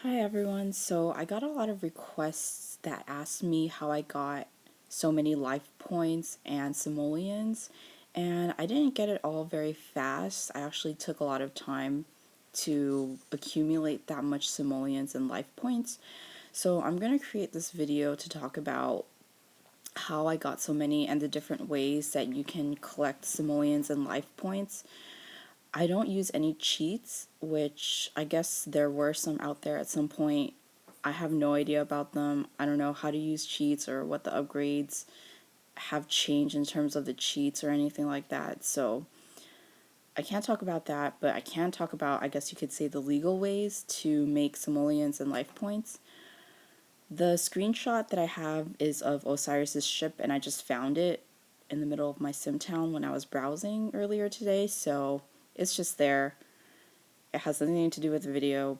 Hi everyone. So I got a lot of requests that asked me how I got so many life points and simoleons, and I didn't get it all very fast. I actually took a lot of time to accumulate that much simoleons and life points. So I'm going to create this video to talk about how I got so many and the different ways that you can collect simoleons and life points. I don't use any cheats, which I guess there were some out there at some point. I have no idea about them. I don't know how to use cheats or what the upgrades have changed in terms of the cheats or anything like that. So I can't talk about that, but I can talk about, I guess you could say, the legal ways to make simoleons and life points. The screenshot that I have is of Osiris's ship, and I just found it in the middle of my sim town when I was browsing earlier today, so it's just there. It has nothing to do with the video,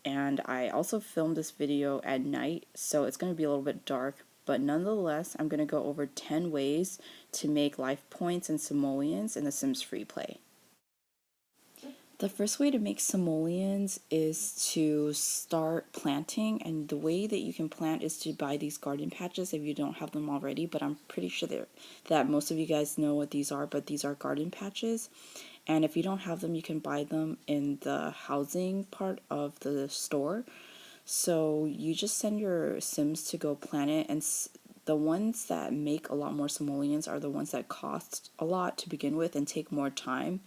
and I also filmed this video at night, so it's going to be a little bit dark, but nonetheless, I'm going to go over 10 ways to make life points and simoleons in the Sims FreePlay. The first way to make simoleons is to start planting, and the way that you can plant is to buy these garden patches if you don't have them already, but I'm pretty sure that most of you guys know what these are, but these are garden patches. And if you don't have them, you can buy them in the housing part of the store. So you just send your Sims to go plant it, and the ones that make a lot more simoleons are the ones that cost a lot to begin with and take more time,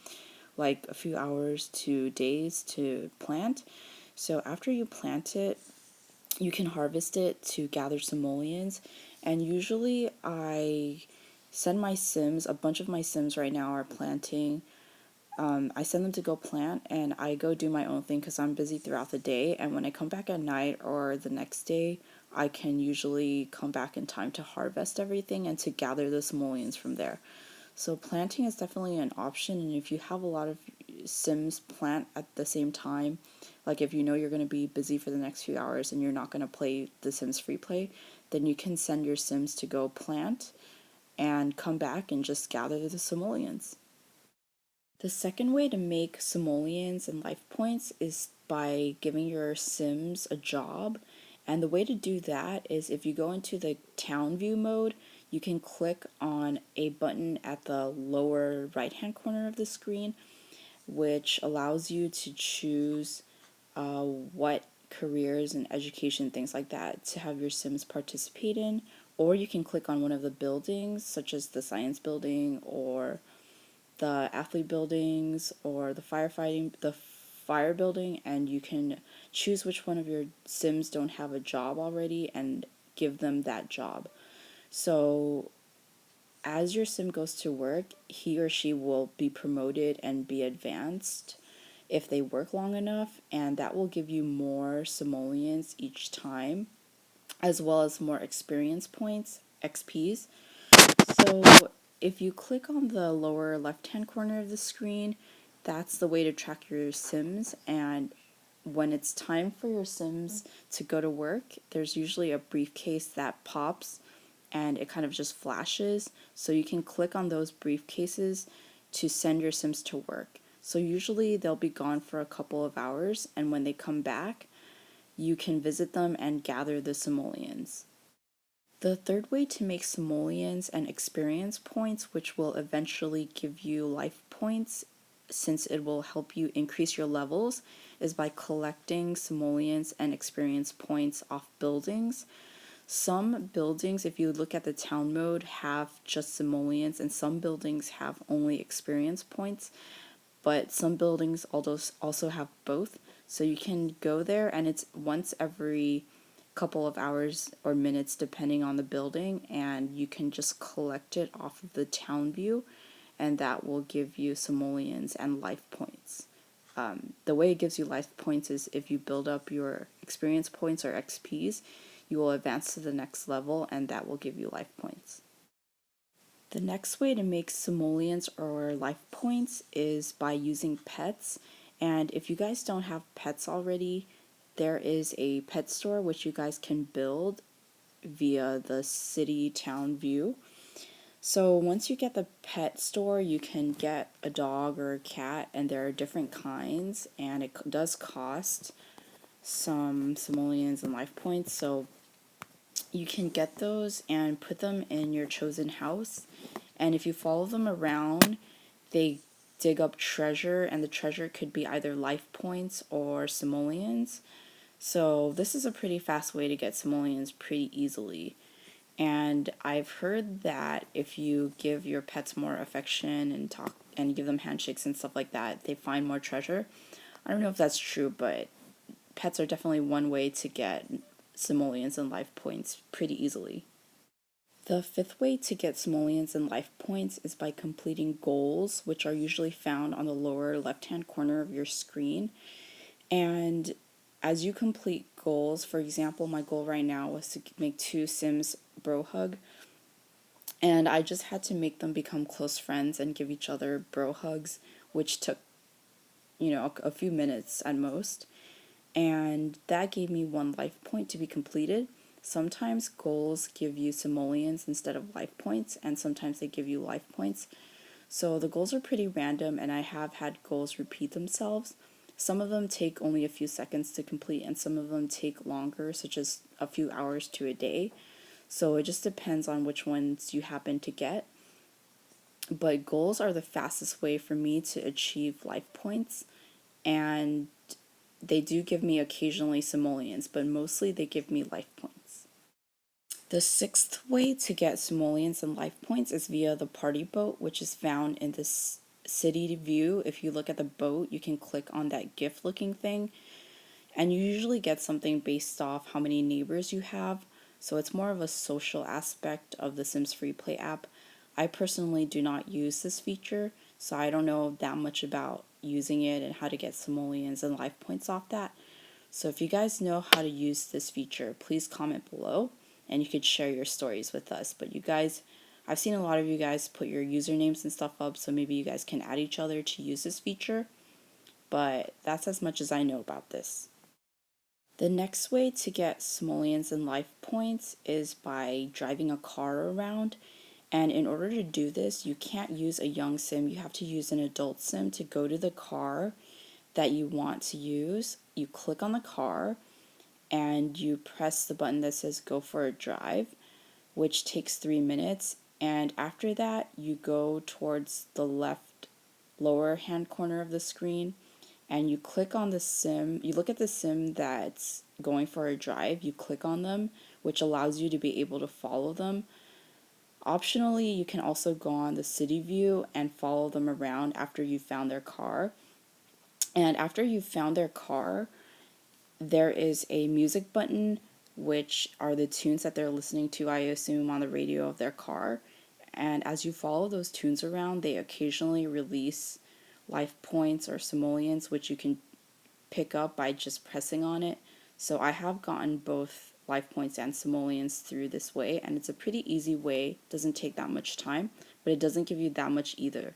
like a few hours to days to plant. So after you plant it, you can harvest it to gather simoleons. And usually I send my Sims, a bunch of my Sims right now are planting. I send them to go plant, and I go do my own thing because I'm busy throughout the day, and when I come back at night or the next day, I can usually come back in time to harvest everything and to gather the simoleons from there. So planting is definitely an option, and if you have a lot of Sims plant at the same time, like if you know you're going to be busy for the next few hours and you're not going to play the Sims FreePlay, then you can send your Sims to go plant and come back and just gather the simoleons. The second way to make simoleons and life points is by giving your Sims a job. And the way to do that is if you go into the town view mode, you can click on a button at the lower right hand corner of the screen, which allows you to choose what careers and education, things like that, to have your Sims participate in. Or you can click on one of the buildings, such as the science building or the athlete buildings or the fire building, and you can choose which one of your Sims don't have a job already and give them that job. So as your Sim goes to work, he or she will be promoted and be advanced if they work long enough, and that will give you more simoleons each time, as well as more experience points, XPs. So if you click on the lower left-hand corner of the screen, that's the way to track your Sims, and when it's time for your Sims to go to work, there's usually a briefcase that pops and it kind of just flashes, so you can click on those briefcases to send your Sims to work. So usually they'll be gone for a couple of hours, and when they come back, you can visit them and gather the simoleons. The third way to make simoleons and experience points, which will eventually give you life points since it will help you increase your levels, is by collecting simoleons and experience points off buildings. Some buildings, if you look at the town mode, have just simoleons, and some buildings have only experience points, but some buildings also have both. So you can go there, and it's once every couple of hours or minutes depending on the building, and you can just collect it off of the town view, and that will give you simoleons and life points. The way it gives you life points is if you build up your experience points or XPs, you will advance to the next level, and that will give you life points. The next way to make simoleons or life points is by using pets, and if you guys don't have pets already, there is a pet store which you guys can build via the city town view. So once you get the pet store, you can get a dog or a cat, and there are different kinds, and it does cost some simoleons and life points. So you can get those and put them in your chosen house. And if you follow them around, they dig up treasure, and the treasure could be either life points or simoleons. So this is a pretty fast way to get simoleons pretty easily. And I've heard that if you give your pets more affection and talk and give them handshakes and stuff like that, they find more treasure. I don't know if that's true, but pets are definitely one way to get simoleons and life points pretty easily. The fifth way to get simoleons and life points is by completing goals, which are usually found on the lower left-hand corner of your screen. And as you complete goals, for example, my goal right now was to make 2 Sims bro hug, and I just had to make them become close friends and give each other bro hugs, which took, a few minutes at most. And that gave me 1 life point to be completed. Sometimes goals give you simoleons instead of life points, and sometimes they give you life points. So the goals are pretty random, and I have had goals repeat themselves. Some of them take only a few seconds to complete, and some of them take longer, such as a few hours to a day. So it just depends on which ones you happen to get. But goals are the fastest way for me to achieve life points, and they do give me occasionally simoleons, but mostly they give me life points. The sixth way to get simoleons and life points is via the party boat, which is found in this city view. If you look at the boat, you can click on that GIF looking thing, and you usually get something based off how many neighbors you have. So it's more of a social aspect of the Sims FreePlay app. I personally do not use this feature, so I don't know that much about using it and how to get simoleons and life points off that. So if you guys know how to use this feature, please comment below and you could share your stories with us. But you guys, I've seen a lot of you guys put your usernames and stuff up, so maybe you guys can add each other to use this feature. But that's as much as I know about this. The next way to get simoleons and life points is by driving a car around. And in order to do this, you can't use a young sim, you have to use an adult sim to go to the car that you want to use. You click on the car and you press the button that says go for a drive, which takes 3 minutes. And after that, you go towards the left lower hand corner of the screen and you click on the sim. You look at the sim that's going for a drive, you click on them, which allows you to be able to follow them. Optionally, you can also go on the city view and follow them around after you've found their car. And after you've found their car, there is a music button, which are the tunes that they're listening to, I assume, on the radio of their car. And as you follow those tunes around, they occasionally release life points or simoleons, which you can pick up by just pressing on it. So I have gotten both life points and simoleons through this way, and it's a pretty easy way. It doesn't take that much time, but it doesn't give you that much either.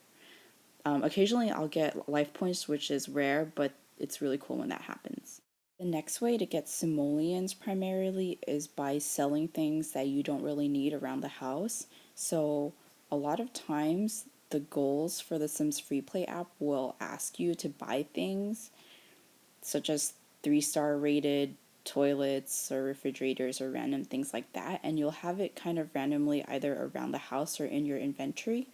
Occasionally I'll get life points, which is rare, but it's really cool when that happens. The next way to get simoleons primarily is by selling things that you don't really need around the house. So a lot of times the goals for the Sims FreePlay app will ask you to buy things such as 3-star rated toilets or refrigerators or random things like that, and you'll have it kind of randomly either around the house or in your inventory.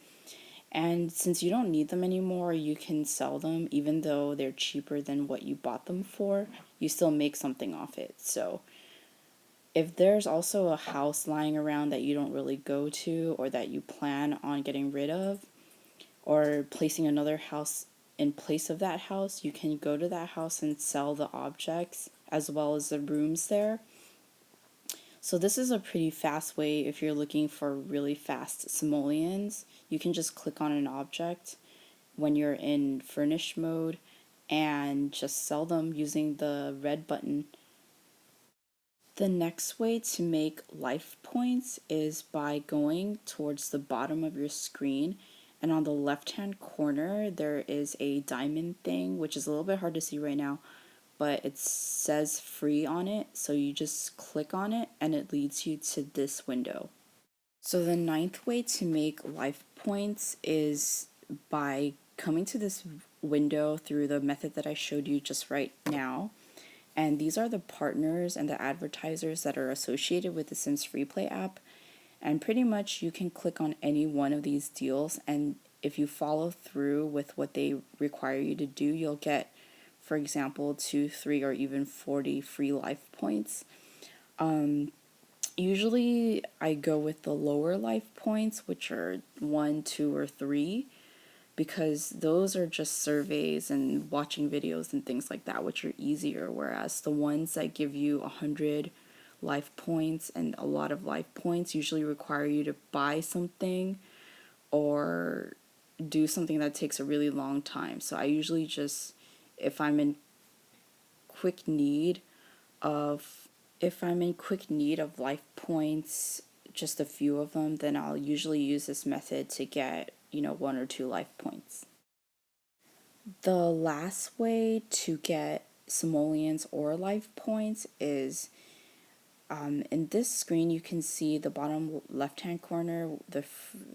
And since you don't need them anymore, you can sell them even though they're cheaper than what you bought them for. You still make something off it. So if there's also a house lying around that you don't really go to or that you plan on getting rid of or placing another house in place of that house, you can go to that house and sell the objects as well as the rooms there. So this is a pretty fast way if you're looking for really fast simoleons. You can just click on an object when you're in furnish mode and just sell them using the red button. The next way to make life points is by going towards the bottom of your screen, and on the left hand corner there is a diamond thing, which is a little bit hard to see right now, but it says free on it, so you just click on it and it leads you to this window. So the ninth way to make life points is by coming to this window through the method that I showed you just right now, And these are the partners and the advertisers that are associated with the Sims FreePlay app. And pretty much you can click on any one of these deals, and if you follow through with what they require you to do, you'll get, for example, 2, 3, or even 40 free life points. Usually I go with the lower life points, which are 1, 2, or 3, because those are just surveys and watching videos and things like that, which are easier, whereas the ones that give you 100 life points and a lot of life points usually require you to buy something or do something that takes a really long time. So I usually just, if I'm in quick need of if I'm in quick need of life points, just a few of them, then I'll usually use this method to get, 1 or 2 life points. The last way to get simoleons or life points is in this screen. You can see the bottom left hand corner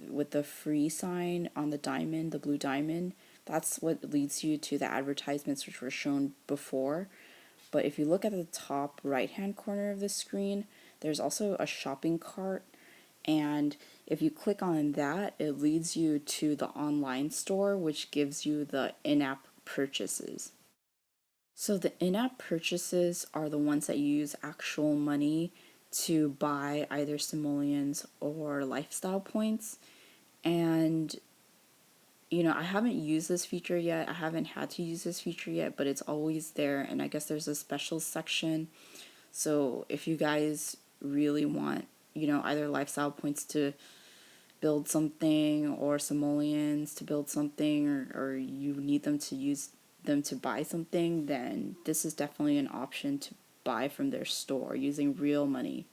with the free sign on the diamond, the blue diamond. That's what leads you to the advertisements which were shown before. But if you look at the top right hand corner of the screen, there's also a shopping cart, and if you click on that, it leads you to the online store, which gives you the in-app purchases. So the in-app purchases are the ones that use actual money to buy either simoleons or lifestyle points. And I haven't used this feature yet. I haven't had to use this feature yet, but it's always there, and I guess there's a special section. So if you guys really want, either lifestyle points to build something or simoleons to build something, or you need them to use them to buy something, then this is definitely an option to buy from their store using real money.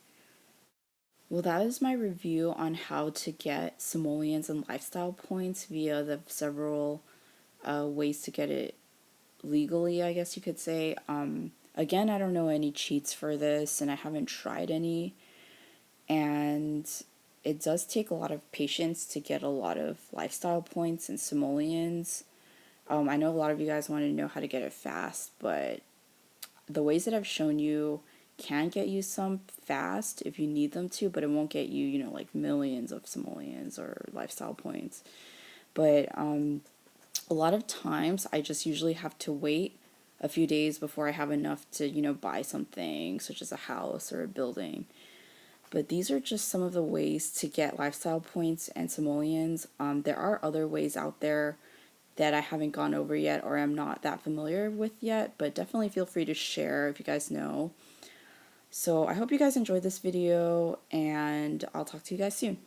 Well, that is my review on how to get simoleons and lifestyle points via the several ways to get it legally, I guess you could say. Again, I don't know any cheats for this, and I haven't tried any, and it does take a lot of patience to get a lot of lifestyle points and simoleons. I know a lot of you guys want to know how to get it fast, but the ways that I've shown you can get you some fast if you need them to, but it won't get you, like millions of simoleons or lifestyle points. But a lot of times I just usually have to wait a few days before I have enough to, buy something such as a house or a building. But these are just some of the ways to get lifestyle points and simoleons. There are other ways out there that I haven't gone over yet or I'm not that familiar with yet, but definitely feel free to share if you guys know. So I hope you guys enjoyed this video, and I'll talk to you guys soon.